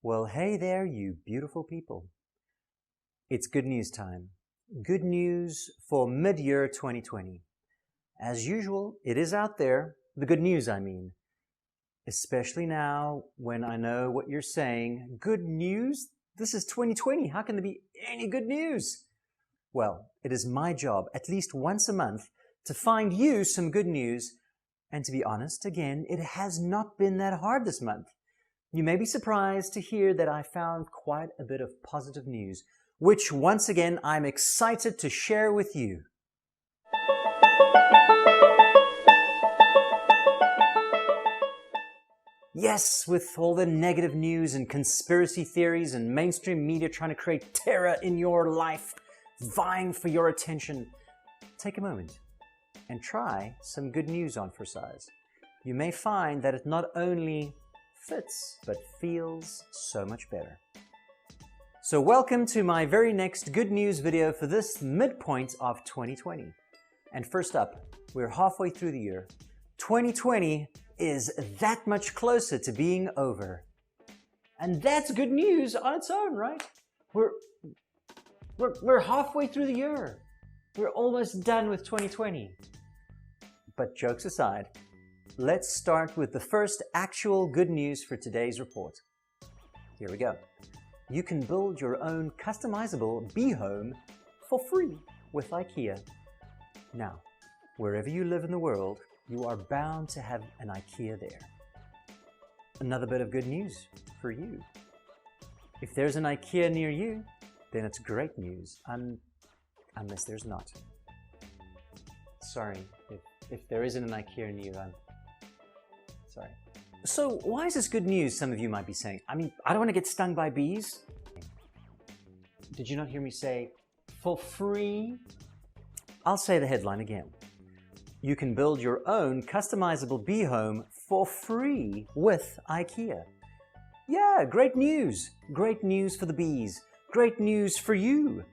Well, hey there, you beautiful people. It's good news time. Good news for mid-year 2020. As usual, it is out there, the good news I mean. Especially now when I know what you're saying. Good news? This is 2020. How can there be any good news? Well, it is my job, at least once a month, to find you some good news. And to be honest, again, it has not been that hard this month. You may be surprised to hear that I found quite a bit of positive news, which once again I'm excited to share with you. Yes, with all the negative news and conspiracy theories and mainstream media trying to create terror in your life, vying for your attention, take a moment and try some good news on for size. You may find that it not only fits, but feels so much better. So welcome to my very next good news video for this midpoint of 2020. And first up, we're halfway through the year. 2020 is that much closer to being over. And that's good news on its own, right? We're halfway through the year. We're almost done with 2020. But jokes aside, let's start with the first actual good news for today's report. Here we go. You can build your own customizable bee home for free with Ikea. Now, wherever you live in the world, you are bound to have an Ikea there. Another bit of good news for you. If there's an Ikea near you, then it's great news, unless there's not. Sorry, if there isn't an Ikea near you, sorry. So why is this good news, some of you might be saying? I mean, I don't want to get stung by bees. Did you not hear me say, for free? I'll say the headline again. You can build your own customizable bee home for free with Ikea. Yeah, great news. Great news for the bees. Great news for you.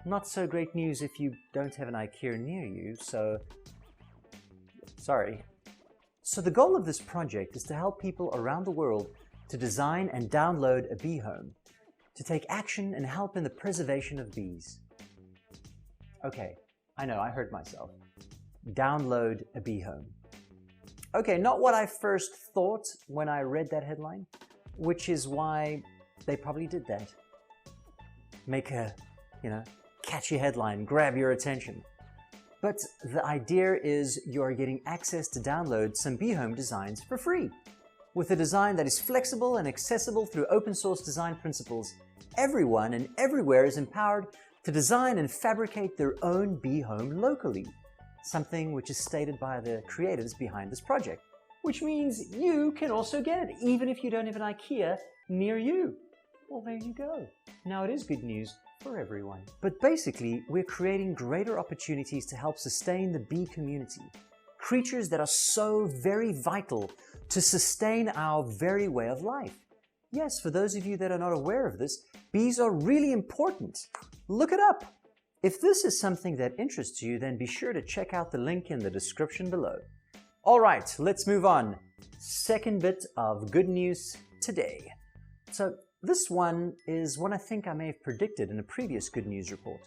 Not so great news if you don't have an Ikea near you, so sorry. So the goal of this project is to help people around the world to design and download a bee home, to take action and help in the preservation of bees. Okay, I know, I heard myself. Download a bee home. Okay, not what I first thought when I read that headline, which is why they probably did that. Make a, catchy headline, grab your attention. But the idea is you're getting access to download some bee home designs for free. With a design that is flexible and accessible through open source design principles, everyone and everywhere is empowered to design and fabricate their own bee home locally. Something which is stated by the creators behind this project. Which means you can also get it, even if you don't have an Ikea near you. Well, there you go. Now it is good news for everyone. But basically, we're creating greater opportunities to help sustain the bee community. Creatures that are so very vital to sustain our very way of life. Yes, for those of you that are not aware of this, bees are really important. Look it up. If this is something that interests you, then be sure to check out the link in the description below. All right, let's move on. Second bit of good news today. So this one is one I think I may have predicted in a previous good news report.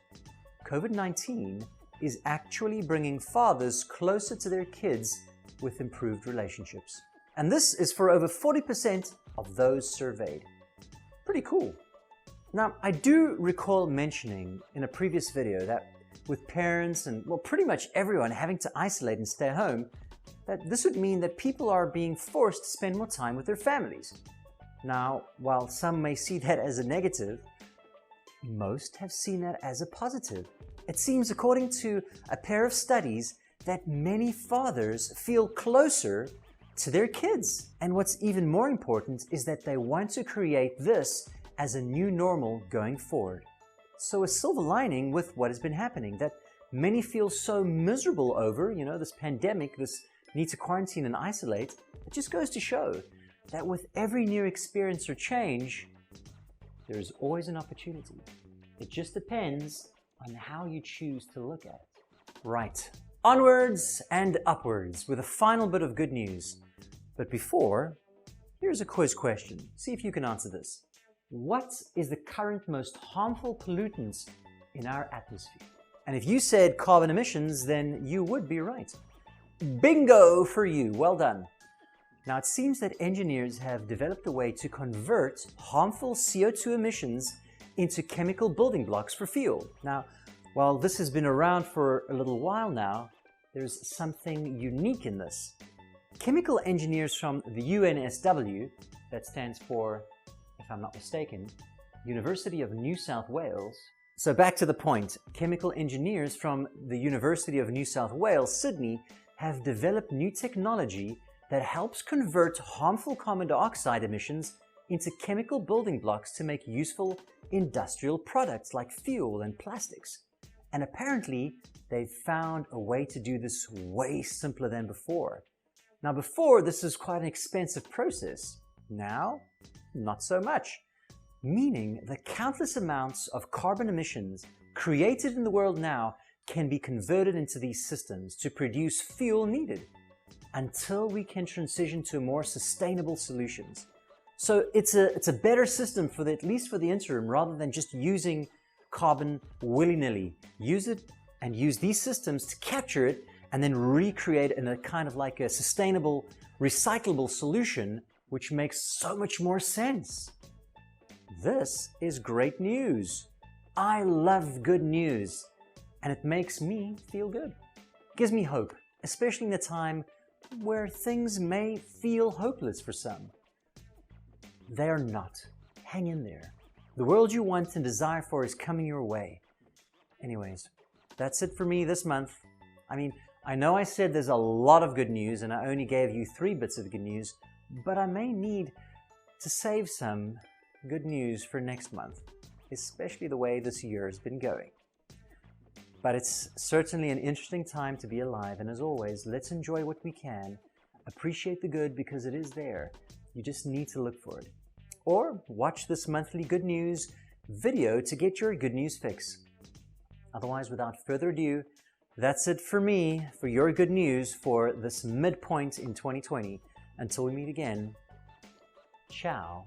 COVID-19 is actually bringing fathers closer to their kids with improved relationships. And this is for over 40% of those surveyed. Pretty cool. Now, I do recall mentioning in a previous video that with parents and, well, pretty much everyone having to isolate and stay home, that this would mean that people are being forced to spend more time with their families. Now, while some may see that as a negative, most have seen that as a positive. It seems, according to a pair of studies, that many fathers feel closer to their kids. And what's even more important is that they want to create this as a new normal going forward. So a silver lining with what has been happening that many feel so miserable over, this pandemic, this need to quarantine and isolate, it just goes to show that with every new experience or change, there is always an opportunity. It just depends on how you choose to look at it. Right, onwards and upwards with a final bit of good news. But before, here's a quiz question. See if you can answer this. what is the current most harmful pollutants in our atmosphere? And if you said carbon emissions, then you would be right. Bingo for you, well done. Now it seems that engineers have developed a way to convert harmful CO2 emissions into chemical building blocks for fuel. Now, while this has been around for a little while now, there's something unique in this. Chemical engineers from the UNSW, that stands for, if I'm not mistaken, University of New South Wales. So back to the point, chemical engineers from the University of New South Wales, Sydney, have developed new technology that helps convert harmful carbon dioxide emissions into chemical building blocks to make useful industrial products like fuel and plastics. And apparently, they've found a way to do this way simpler than before. Now before, this was quite an expensive process. Now, not so much. Meaning the countless amounts of carbon emissions created in the world now can be converted into these systems to produce fuel needed until we can transition to more sustainable solutions. So it's a better system for at least for the interim, rather than just using carbon willy-nilly. Use it and use these systems to capture it and then recreate it in a kind of like a sustainable, recyclable solution, which makes so much more sense. This is great news. I love good news, and it makes me feel good. It gives me hope, especially in a time where things may feel hopeless for some. They are not. Hang in there. The world you want and desire for is coming your way. Anyways, that's it for me this month. I mean, I know I said there's a lot of good news and I only gave you 3 bits of good news, but I may need to save some good news for next month, especially the way this year has been going. But it's certainly an interesting time to be alive, and as always, let's enjoy what we can, appreciate the good because it is there. You just need to look for it. Or watch this monthly good news video to get your good news fix. Otherwise, without further ado, that's it for me for your good news for this midpoint in 2020. Until we meet again, ciao.